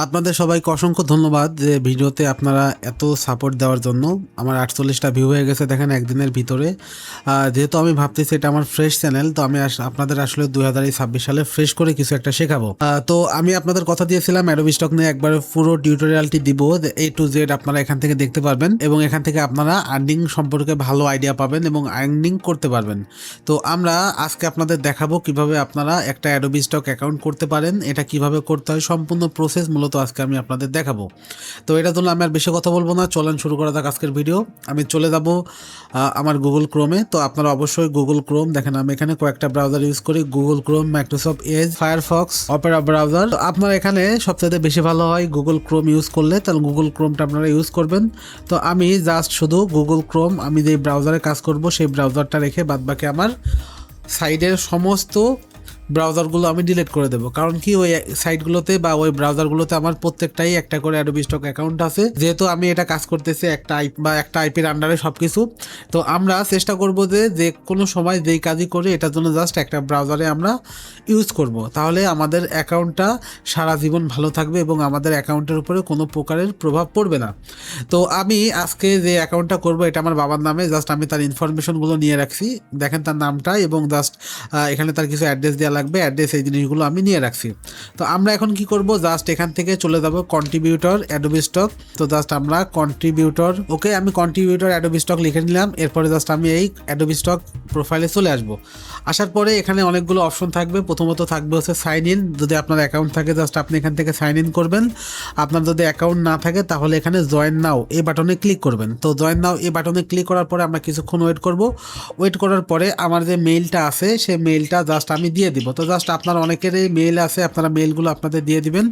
আপনাদের সবাইকে অসংখ্য ধন্যবাদ যে ভিডিওতে আপনারা এত সাপোর্ট দেওয়ার জন্য। আমার 48টা ভিউ হয়ে গেছে দেখেন একদিনের ভিতরে। যেহেতু আমি ভাবতেছি এটা আমার ফ্রেশ চ্যানেল, তো আমি আপনাদের আসলে 2026 সালে ফ্রেশ করে কিছু একটা শেখাবো। তো আমি আপনাদের কথা দিয়েছিলাম অ্যাডোবি স্টক নিয়ে একবার পুরো টিউটোরিয়ালটি দিব, A to Z আপনারা এখান থেকে দেখতে পারবেন এবং এখান থেকে আপনারা আর্নিং সম্পর্কে ভালো আইডিয়া পাবেন এবং আর্নিং করতে পারবেন। তো আমরা আজকে আপনাদের দেখাবো কিভাবে আপনারা একটা অ্যাডোবি স্টক অ্যাকাউন্ট করতে পারেন, এটা কিভাবে করতে হয় সম্পূর্ণ প্রসেস মূলত আজকে আমি আপনাদের দেখাবো। তো এটা জন্য আমি আর বেশি কথা বলবো না, চলেন শুরু করা যাক আজকের ভিডিও। আমি চলে যাব আমার গুগল ক্রোমে। তো আপনারা অবশ্যই গুগল ক্রোম দেখেন, আমি এখানে কয়েকটা ব্রাউজার ইউজ করি, Google Chrome, Microsoft Edge, Firefox, Opera browser. তো আপনার এখানে সবচেয়ে বেশি ভালো হয় গুগল ক্রোম ইউজ করলে, তাহলে গুগল ক্রোমটা আপনারা ইউজ করবেন। তো আমি জাস্ট শুধু গুগল ক্রোম, আমি যে ব্রাউজারে কাজ করব সেই ব্রাউজারটা রেখে বাদবাকি আমার সাইডের সমস্ত ব্রাউজারগুলো আমি ডিলিট করে দেবো। কারণ কি, ওই সাইটগুলোতে বা ওই ব্রাউজারগুলোতে আমার প্রত্যেকটাই একটা করে অ্যাডোবি স্টক অ্যাকাউন্ট আছে, যেহেতু আমি এটা কাজ করতেছি একটা আইপির আন্ডারে সব কিছু। তো আমরা চেষ্টা করব যে কোনো সময় যেই কাজই করি এটার জন্য জাস্ট একটা ব্রাউজারে আমরা ইউজ করব, তাহলে আমাদের অ্যাকাউন্টটা সারা জীবন ভালো থাকবে এবং আমাদের অ্যাকাউন্টের উপরে কোনো প্রকারের প্রভাব পড়বে না। তো আমি আজকে যে অ্যাকাউন্টটা করব এটা আমার বাবার নামে, জাস্ট আমি তার ইনফরমেশনগুলো নিয়ে রাখছি, দেখেন তার নামটা এবং জাস্ট এখানে তার কিছু অ্যাড্রেস দেওয়া লাগবে, অ্যাড্রেস এই জিনিসগুলো আমি নিয়ে রাখছি। তো আমরা এখন কি করব, জাস্ট এখান থেকে চলে যাব কন্ট্রিবিউটর অ্যাডোবি স্টক। তো জাস্ট আমরা কন্ট্রিবিউটর, ওকে আমি কন্ট্রিবিউটর অ্যাডোবি স্টক লিখে নিলাম। এরপরে জাস্ট আমি এই অ্যাডোবি স্টক প্রোফাইলে চলে আসব। আসার পরে এখানে অনেকগুলো অপশন থাকবে। প্রথমত থাকবে হচ্ছে সাইন ইন, যদি আপনার অ্যাকাউন্ট থাকে জাস্ট আপনি এখান থেকে সাইন ইন করবেন। আপনার যদি অ্যাকাউন্ট না থাকে তাহলে এখানে জয়েন নাও এই বাটনে ক্লিক করবেন। তো জয়েন নাও এই বাটনে ক্লিক করার পরে আমরা কিছুক্ষণ ওয়েট করব। ওয়েট করার পরে আমার যে মেইলটা আছে সেই মেইলটা জাস্ট আমি দিয়ে দিব। তো জাস্ট আপনার অনেকেরই মেইল আছে, আপনারা মেইলগুলো আপনাদের দিয়ে দিবেন।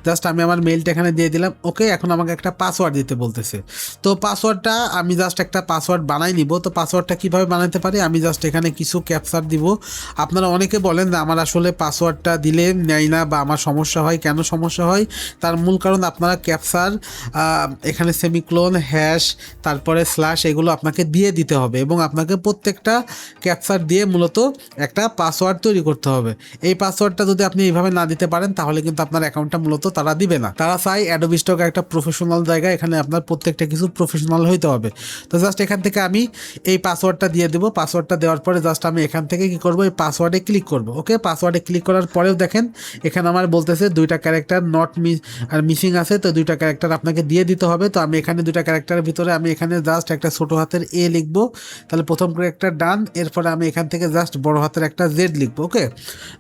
জাস্ট আমি আমার মেইলটা এখানে দিয়ে দিলাম। ওকে, এখন আমাকে একটা পাসওয়ার্ড দিতে বলতেছে। তো পাসওয়ার্ডটা আমি জাস্ট একটা পাসওয়ার্ড বানাই নিব। তো পাসওয়ার্ডটা কীভাবে বানাতে পারি, আমি জাস্ট এখানে কিছু ক্যাপচার দিব। আপনারা অনেকে বলেন যে আমার আসলে পাসওয়ার্ডটা দিলে নেয় না বা আমার সমস্যা হয়, কেন সমস্যা হয় তার মূল কারণ আপনারা ক্যাপচার এখানে সেমিক্লোন, হ্যাশ, তারপরে স্ল্যাশ এগুলো আপনাকে দিয়ে দিতে হবে এবং আপনাকে প্রত্যেকটা ক্যাপচার দিয়ে মূলত একটা পাসওয়ার্ড তৈরি করতে হবে। এই পাসওয়ার্ডটা যদি আপনি এইভাবে না দিতে পারেন তাহলে কিন্তু আপনার অ্যাকাউন্টটা মূলত তারা দিবে না। তারা চাই অ্যাডোবি স্টক একটা প্রফেশনাল জায়গা, এখানে আপনার প্রত্যেকটা কিছু প্রফেশনাল হইতে হবে। তো জাস্ট এখান থেকে আমি এই পাসওয়ার্ডটা দিয়ে দেবো। পাসওয়ার্ডটা দেওয়ার পরে জাস্ট আমি এখান থেকে কি করব, এই পাসওয়ার্ডে ক্লিক করব। ওকে, পাসওয়ার্ডে ক্লিক করার পরেও দেখেন এখানে আমার বলতেছে দুইটা ক্যারেক্টার নট মিসিং আছে, তো দুইটা ক্যারেক্টার আপনাকে দিয়ে দিতে হবে। তো আমি এখানে দুইটা ক্যারেক্টারের ভিতরে আমি এখানে জাস্ট একটা ছোট হাতের এ লিখবো, তাহলে প্রথম ক্যারেক্টার ডান। এরপরে আমি এখান থেকে জাস্ট বড় হাতের একটা জেড লিখবো। ওকে,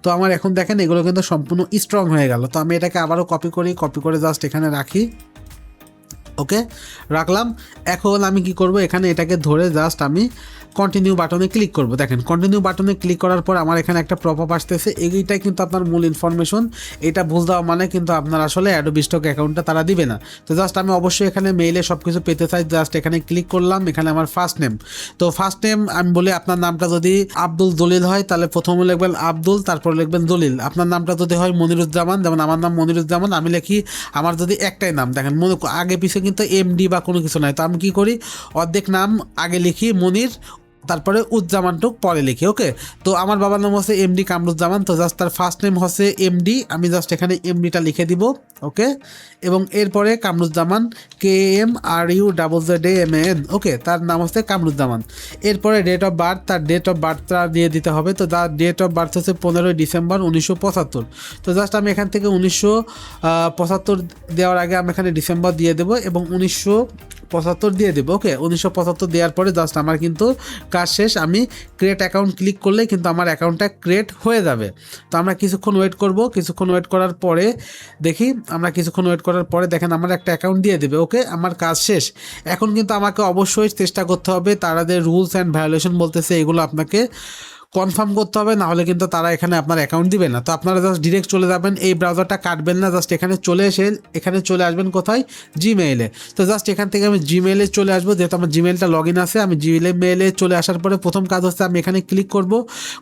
তো আমার এখন দেখেন এগুলো কিন্তু সম্পূর্ণ স্ট্রং হয়ে গেল। তো আমি এটাকে আবারও কপি করে জাস্ট এখানে রাখি। ওকে, রাখলাম। এখন আমি কি করব, এখানে এটাকে ধরে জাস্ট আমি কন্টিনিউ বাটনে ক্লিক করব। দেখেন কন্টিনিউ বাটনে ক্লিক করার পর আমার এখানে একটা পপআপ আসতেছে, এইটাই কিন্তু আপনার মূল ইনফরমেশন। এটা ভুল দেওয়া মানে কিন্তু আপনার আসলে অ্যাডোবি স্টক অ্যাকাউন্টটা তারা দিবে না। তো জাস্ট আমি অবশ্যই এখানে মেইলে সব কিছু পেতে চাই, জাস্ট এখানে ক্লিক করলাম। এখানে আমার ফার্স্ট নেম, তো ফার্স্ট নেম আমি বলি আপনার নামটা যদি আব্দুল জলিল হয় তাহলে প্রথমে লিখবেন আব্দুল, তারপর লিখবেন জলিল। আপনার নামটা যদি হয় মনিরুজ্জামান, যেমন আমার নাম মনিরুজ্জামান, আমি লিখি আমার যদি একটাই নাম, দেখেন আগে পিছিয়ে কিন্তু এমডি বা কোনো কিছু নাই। তো আমি কি করি, অর্ধেক নাম আগে লিখি মনির, তারপরে উজ্জামানটুক পরে লিখি। ওকে, তো আমার বাবার নাম হচ্ছে এমডি কামরুজ্জামান, তো জাস্ট তার ফার্স্ট নেম হচ্ছে এমডি, আমি জাস্ট এখানে এমডিটা লিখে দিব। ওকে, এবং এরপরে কামরুজ্জামান, KMRUZZAMAN। ওকে, তার নাম হচ্ছে কামরুজ্জামান। এরপরে ডেট অফ বার্থ, তার ডেট অফ বার্থটা দিয়ে দিতে হবে। তো তার ডেট অফ বার্থ হচ্ছে 15 ডিসেম্বর 1975। তো জাস্ট আমি এখান থেকে 1975 দেওয়ার আগে আমি এখানে ডিসেম্বর দিয়ে দেবো এবং 1975 দিয়ে দেবো। ওকে, 1975 দেওয়ার পরে জাস্ট আমার কিন্তু কাজ শেষ। আমি ক্রিয়েট অ্যাকাউন্ট ক্লিক করলে কিন্তু আমার অ্যাকাউন্টটা ক্রিয়েট হয়ে যাবে। তো আমরা কিছুক্ষণ ওয়েট করব। কিছুক্ষণ ওয়েট করার পরে দেখি, আমরা কিছুক্ষণ ওয়েট করার পরে দেখেন আমার একটা অ্যাকাউন্ট দিয়ে দেবে। ওকে, আমার কাজ শেষ। এখন কিন্তু আমাকে অবশ্যই চেষ্টা করতে হবে, তারা যে রুলস অ্যান্ড ভায়োলেশন বলতেছে এগুলো আপনাকে কনফার্ম করতে হবে, না হলে কিন্তু তারা এখানে আপনার অ্যাকাউন্ট দিবে না। তো আপনারা জাস্ট ডিরেক্ট চলে যাবেন, এই ব্রাউজারটা কাটবেন না, জাস্ট এখানে চলে চলে আসবেন কোথায়, জিমেইলে। তো জাস্ট এখান থেকে আমি জিমেইলে চলে আসবো, যেহেতু আমার জিমেইলটা লগ ইন আছে। আমি জিমেইলে চলে আসার পরে প্রথম কাজ হচ্ছে আমি এখানে ক্লিক করব,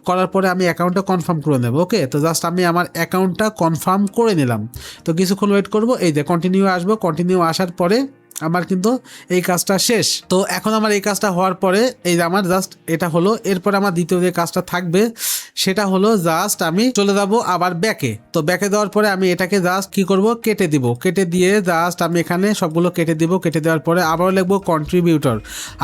করার পরে আমি অ্যাকাউন্টটা কনফার্ম করে নেব। ওকে, তো জাস্ট আমি আমার অ্যাকাউন্টটা কনফার্ম করে নিলাম। তো কিছুক্ষণ ওয়েট করব, এই যে কন্টিনিউ আসবো। কন্টিনিউ আসার পরে আমার কিন্তু এই কাজটা শেষ। তো এখন আমার এই কাজটা হওয়ার পরে এই যে আমার জাস্ট এটা হলো, এরপর আমার দ্বিতীয় যে কাজটা থাকবে সেটা হলো জাস্ট আমি চলে যাব আবার ব্যাকে। তো ব্যাকে দেওয়ার পরে আমি এটাকে জাস্ট কি করব, কেটে দিব। কেটে দিয়ে জাস্ট আমি এখানে সবগুলো কেটে দিব। কেটে দেওয়ার পরে আবারও লিখবো কন্ট্রিবিউটর।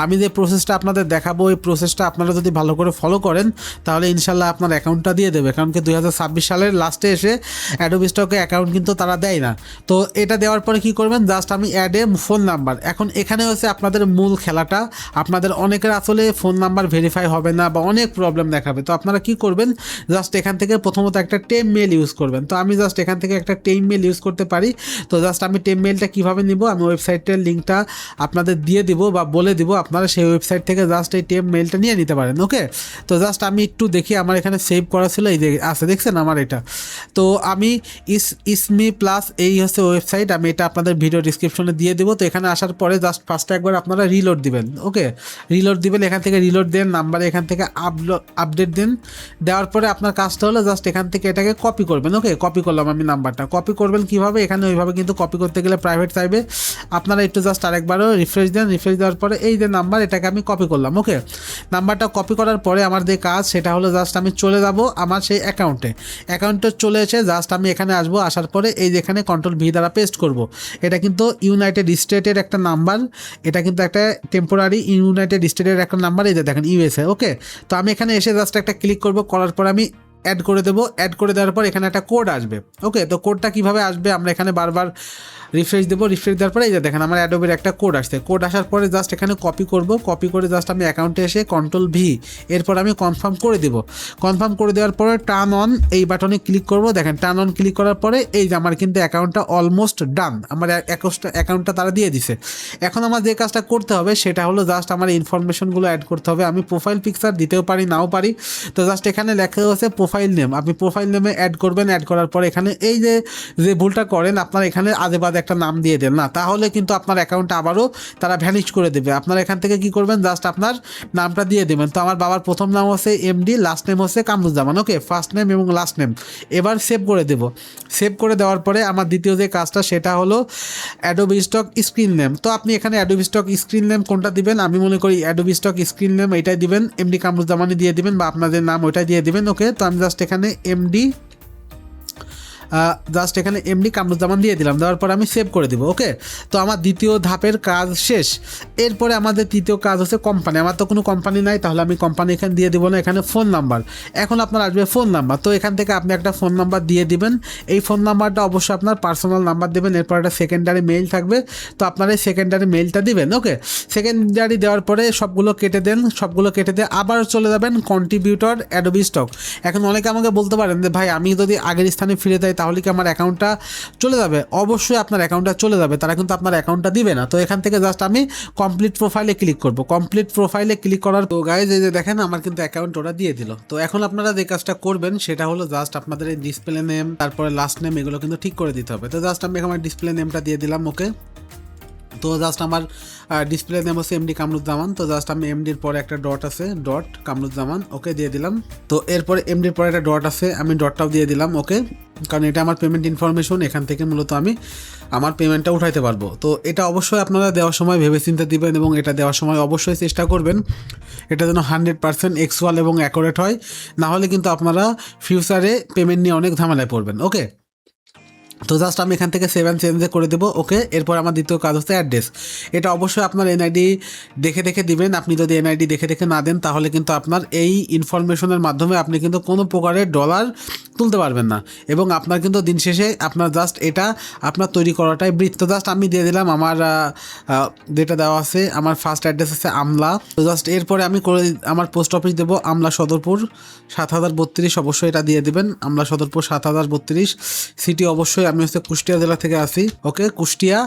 আমি যে প্রসেসটা আপনাদের দেখাবো এই প্রসেসটা আপনারা যদি ভালো করে ফলো করেন তাহলে ইনশাল্লাহ আপনার অ্যাকাউন্টটা দিয়ে দেবে, কারণ কি 2026 সালের লাস্টে এসে অ্যাডোবি স্টকে অ্যাকাউন্ট কিন্তু তারা দেয় না। তো এটা দেওয়ার পরে কি করবেন, জাস্ট আমি অ্যাড এ ফোন নাম্বার। এখন এখানে হচ্ছে আপনাদের মূল খেলাটা, আপনাদের অনেকের আসলে ফোন নাম্বার ভেরিফাই হবে না বা অনেক প্রবলেম দেখাবে। তো আপনারা কি করবেন, জাস্ট এখান থেকে প্রথমত একটা টেম মেল ইউজ করবেন। তো আমি জাস্ট এখান থেকে একটা টেম মেল ইউজ করতে পারি। তো জাস্ট আমি টেম মেলটা কীভাবে নিব, আমি ওয়েবসাইটের লিঙ্কটা আপনাদের দিয়ে দিব বা বলে দিব, আপনারা সেই ওয়েবসাইট থেকে জাস্ট এই টেম মেলটা নিয়ে নিতে পারেন। ওকে, তো জাস্ট আমি একটু দেখি আমার এখানে সেভ করা ছিল, এই যে আছে দেখছেন আমার এটা। তো আমি ইসমি প্লাস এই হচ্ছে ওয়েবসাইট, আমি এটা আপনাদের ভিডিও ডিসক্রিপশনে দিয়ে দেবো। তো এখানে আসার পরে জাস্ট ফার্স্টে একবার আপনারা রিলোড দিবেন। ওকে, রিলোড দিবেন, এখান থেকে রিলোড দেন, নাম্বারে এখান থেকে আপডেট দেন। দেওয়ার পরে আপনার কাজটা হলো জাস্ট এখান থেকে এটাকে কপি করবেন। ওকে, কপি করলাম আমি নাম্বারটা। কপি করবেন কিভাবে, এখানে ওইভাবে কিন্তু কপি করতে গেলে প্রাইভেট চাইবে। আপনারা একটু জাস্ট আরেকবারও রিফ্রেশ দেন। রিফ্রেশ দেওয়ার পরে এই যে নাম্বার, এটাকে আমি কপি করলাম। ওকে, নাম্বারটা কপি করার পরে আমার যে কাজ সেটা হলো জাস্ট আমি চলে যাব আমার সেই অ্যাকাউন্টে চলে এসে জাস্ট আমি এখানে আসবো। আসার পরে এই যে এখানে কন্ট্রোল ভি দ্বারা পেস্ট করব। এটা কিন্তু ইউনাইটেড স্টেটের একটা নাম্বার, এটা কিন্তু একটা টেম্পোরারি ইউনাইটেড স্টেটের একটা নাম্বার, এই যে দেখেন ইউএসএ। ওকে, তো আমি এখানে এসে জাস্ট একটা ক্লিক করব, করার পর আমি অ্যাড করে দেবো। অ্যাড করে দেওয়ার পর এখানে একটা কোড আসবে। ওকে, তো কোডটা কীভাবে আসবে, আমরা এখানে বারবার রিফ্রেশ দেবো। রিফ্রেশ দেওয়ার পরে এই যে দেখেন আমার অ্যাডোবের একটা কোড আসছে। কোড আসার পরে জাস্ট এখানে কপি করব। কপি করে জাস্ট আমি অ্যাকাউন্টে এসে কন্ট্রোল ভি, এরপর আমি কনফার্ম করে দেব। কনফার্ম করে দেওয়ার পরে টার্ন অন এই বাটনে ক্লিক করব। দেখেন টার্ন অন ক্লিক করার পরে এই যে আমার কিন্তু অ্যাকাউন্টটা অলমোস্ট ডান, আমার অ্যাকাউন্টটা তারা দিয়ে দিছে। এখন আমার যে কাজটা করতে হবে সেটা হলো জাস্ট আমার ইনফরমেশনগুলো অ্যাড করতে হবে। আমি প্রোফাইল পিকচার দিতেও পারি, নাও পারি। তো জাস্ট এখানে লেখা হচ্ছে প্রোফাইল নেম, আপনি প্রোফাইল নেমে অ্যাড করবেন। অ্যাড করার পরে এখানে এই যে ভুলটা করেন আপনার এখানে আজে বাজে একটা নাম দিয়ে দেন না, তাহলে কিন্তু আপনার অ্যাকাউন্টটা আবারও তারা ভ্যানিশ করে দেবে। আপনারা এখান থেকে কি করবেন, জাস্ট আপনার নামটা দিয়ে দেবেন। তো আমার বাবার প্রথম নাম হচ্ছে এমডি, লাস্ট নেম হচ্ছে কামরুজ্জামান। ওকে, ফার্স্ট নেম এবং লাস্ট নেম। এবার সেভ করে দেব। সেভ করে দেওয়ার পরে আমার দ্বিতীয় যে কাজটা সেটা হলো অ্যাডোবি স্টক স্ক্রিন নেম। তো আপনি এখানে অ্যাডোবি স্টক স্ক্রিন নেম কোনটা দিবেন, আমি মনে করি অ্যাডোবি স্টক স্ক্রিন নেম এটাই দিবেন, এমডি কামরুজ্জামানই দিয়ে দিবেন বা আপনাদের নাম ওইটাই দিয়ে দিবেন। ওকে, তো আমি জাস্ট এখানে এমডি কামরুজ্জামান দিয়ে দিলাম। দেওয়ার পর আমি সেভ করে দিব। ওকে, তো আমার দ্বিতীয় ধাপের কাজ শেষ। এরপরে আমাদের তৃতীয় কাজ হচ্ছে কোম্পানি। আমার তো কোনো কোম্পানি নাই, তাহলে আমি কোম্পানি এখানে দিয়ে দিব না, এখানে ফোন নাম্বার। এখন আপনার আসবে ফোন নাম্বার। তো এখান থেকে আপনি একটা ফোন নাম্বার দিয়ে দিবেন। এই ফোন নাম্বারটা অবশ্যই আপনার পার্সোনাল নাম্বার দেবেন। এরপর একটা সেকেন্ডারি মেইল থাকবে, তো আপনার এই সেকেন্ডারি মেইলটা দিবেন। ওকে, সেকেন্ডারি দেওয়ার পরে সবগুলো কেটে দেন। সবগুলো কেটে দিয়ে আবার চলে যাবেন কন্ট্রিবিউটর অ্যাডোবি স্টক। এখন অনেকে আমাকে বলতে পারেন যে ভাই আমি যদি আগের স্থানে ফিরে যাই তাহলে কি আমার অ্যাকাউন্টটা চলে যাবে? অবশ্যই আপনার অ্যাকাউন্টটা চলে যাবে, তারা কিন্তু আপনার অ্যাকাউন্টটা দিবে না। তো এখান থেকে জাস্ট আমি কমপ্লিট প্রোফাইলে ক্লিক করব। কমপ্লিট প্রোফাইলে ক্লিক করার তো গাইজ এই যে দেখেন আমার কিন্তু অ্যাকাউন্ট ওরা দিয়ে দিল। তো এখন আপনারা যে কাজটা করবেন সেটা হলো জাস্ট আপনাদের এই ডিসপ্লে নেম তারপরে লাস্ট নেম এগুলো কিন্তু ঠিক করে দিতে হবে। তো জাস্ট আমি আমার ডিসপ্লে নেমটা দিয়ে দিলাম। ওকে, তো জাস্ট আমার ডিসপ্লে নেম হচ্ছে এমডি কামরুজ্জামান। তো জাস্ট আমি এমডির পরে একটা ডট আছে, ডট কামরুজ্জামান। ওকে, দিয়ে দিলাম। তো এরপরে এমডির পরে একটা ডট আছে, আমি ডটটাও দিয়ে দিলাম। ওকে, কারণ এটা আমার পেমেন্ট ইনফরমেশন, এখান থেকে মূলত আমি আমার পেমেন্টটা উঠাইতে পারবো। তো এটা অবশ্যই আপনারা দেওয়ার সময় ভেবেচিন্তে দিবেন এবং এটা দেওয়ার সময় অবশ্যই চেষ্টা করবেন এটা যেন 100% এক্সুয়াল এবং অ্যাকুরেট হয়, না হলে কিন্তু আপনারা ফিউচারে পেমেন্ট নিয়ে অনেক ঝামেলায় পড়বেন। ওকে, তো জাস্ট আমি এখান থেকে 7 চেঞ্জে করে দেবো। ওকে, এরপর আমার দ্বিতীয় কাজ হচ্ছে অ্যাড্রেস। এটা অবশ্যই আপনার এনআইডি দেখে দেখে দিবেন। আপনি যদি এনআইডি দেখে দেখে না দেন তাহলে কিন্তু আপনার এই ইনফরমেশনের মাধ্যমে আপনি কিন্তু কোনো প্রকারের ডলার তুলতে পারবেন না এবং আপনার কিন্তু দিন শেষে আপনার জাস্ট এটা আপনার তৈরি করাটাই বৃত্ত। তো জাস্ট আমি দিয়ে দিলাম আমার যেটা দেওয়া আছে, আমার ফার্স্ট অ্যাড্রেস আছে আমলা। তো জাস্ট এরপরে আমি করে আমার পোস্ট অফিস দেবো আমলা সদরপুর 7032, অবশ্যই এটা দিয়ে দেবেন আমলা সদরপুর 7032। সিটি অবশ্যই আমি হচ্ছে কুষ্টিয়া জেলা থেকে আসি। ওকে, কুষ্টিয়া।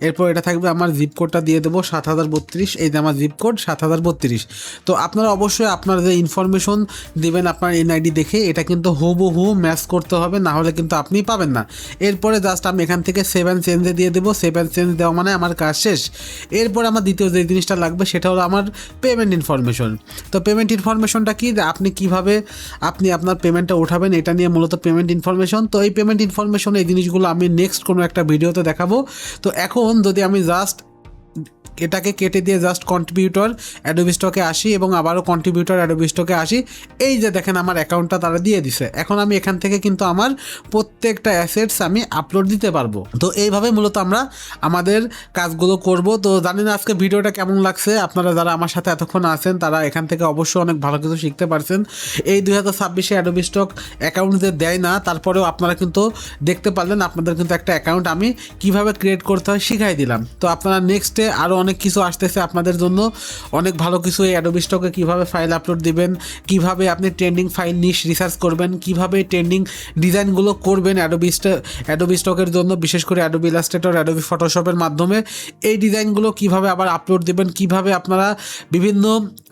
এরপর এটা থাকবে আমার জিপ কোডটা দিয়ে দেবো 7032, এই যে আমার জিপ কোড 7032। তো আপনারা অবশ্যই আপনার যে ইনফরমেশন দিবেন আপনার এনআইডি দেখে এটা কিন্তু হুবহু ম্যাচ করতে হবে, না হলে কিন্তু আপনি পাবেন না। এরপরে জাস্ট আমি এখান থেকে 7 চেঞ্জে দিয়ে দেবো। 7 চেঞ্জ দেওয়া মানে আমার কাজ শেষ। এরপরে আমার দ্বিতীয় যে জিনিসটা লাগবে সেটা হলো আমার পেমেন্ট ইনফরমেশন। তো পেমেন্ট ইনফরমেশনটা কি, আপনি কিভাবে আপনি আপনার পেমেন্টটা উঠাবেন এটা নিয়ে মূলত পেমেন্ট ইনফরমেশন। তো এই পেমেন্ট ইনফরমেশন এই জিনিসগুলো আমি নেক্সট কোনো একটা ভিডিওতে দেখাবো। তো এখন যদি আমি জাস্ট এটাকে কেটে দিয়ে জাস্ট কন্ট্রিবিউটর অ্যাডোবি স্টকে আসি এবং আবারও কন্ট্রিবিউটর অ্যাডোবি স্টকে আসি। এই যে দেখেন আমার অ্যাকাউন্টটা তারা দিয়ে দিছে। এখন আমি এখান থেকে কিন্তু আমার প্রত্যেকটা অ্যাসেটস আমি আপলোড দিতে পারবো। তো এইভাবে মূলত আমরা আমাদের কাজগুলো করব। তো জানি না আজকে ভিডিওটা কেমন লাগছে, আপনারা যারা আমার সাথে এতক্ষণ আছেন তারা এখান থেকে অবশ্যই অনেক ভালো কিছু শিখতে পারছেন। এই 2026-এ অ্যাডোবি স্টক অ্যাকাউন্ট যে দেয় না, তারপরেও আপনারা কিন্তু দেখতে পারলেন আপনাদের কিন্তু একটা অ্যাকাউন্ট আমি কিভাবে ক্রিয়েট করতে হয় শিখাই দিলাম। তো আপনারা নেক্সটে আরও অনেক কিছু আসতেছে আপনাদের জন্য, অনেক ভালো কিছু। এই অ্যাডোবি স্টকে কীভাবে ফাইল আপলোড দিবেন, কিভাবে আপনি ট্রেন্ডিং ফাইল নিশ রিসার্চ করবেন, কিভাবে ট্রেন্ডিং ডিজাইনগুলো করবেন অ্যাডোবি স্টকের জন্য, বিশেষ করে অ্যাডোবি ইলাস্ট্রেটর অ্যাডোবি ফটোশপের মাধ্যমে এই ডিজাইনগুলো কিভাবে আবার আপলোড দিবেন, কিভাবে আপনারা বিভিন্ন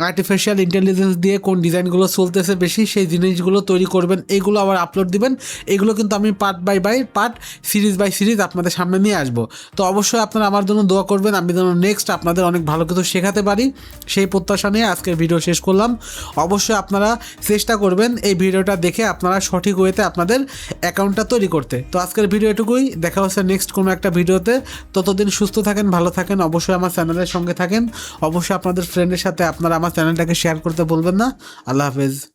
আর্টিফিশিয়াল ইন্টেলিজেন্স দিয়ে কোন ডিজাইনগুলো চলতেছে বেশি সেই জিনিসগুলো তৈরি করবেন, এইগুলো আবার আপলোড দিবেন। এগুলো কিন্তু আমি part by part series by series আপনাদের সামনে নিয়ে আসবো। তো অবশ্যই আপনারা আমার জন্য দোয়া করবেন, আমি যেন নেক্সট আপনাদের অনেক ভালো কিছু শেখাতে পারি, সেই প্রত্যাশা নিয়ে আজকের ভিডিও শেষ করলাম। অবশ্যই আপনারা চেষ্টা করবেন এই ভিডিওটা দেখে আপনারা সঠিক ওয়েতে আপনাদের অ্যাকাউন্টটা তৈরি করতে। তো আজকের ভিডিও এটুকুই, দেখা হচ্ছে নেক্সট কোনো একটা ভিডিওতে। ততদিন সুস্থ থাকেন, ভালো থাকেন, অবশ্যই আমার চ্যানেলের সঙ্গে থাকেন। অবশ্যই আপনাদের ফ্রেন্ডের সাথে আপনারা আমার চ্যানেলটাকে শেয়ার করতে বলবেন না। আল্লাহ হাফেজ।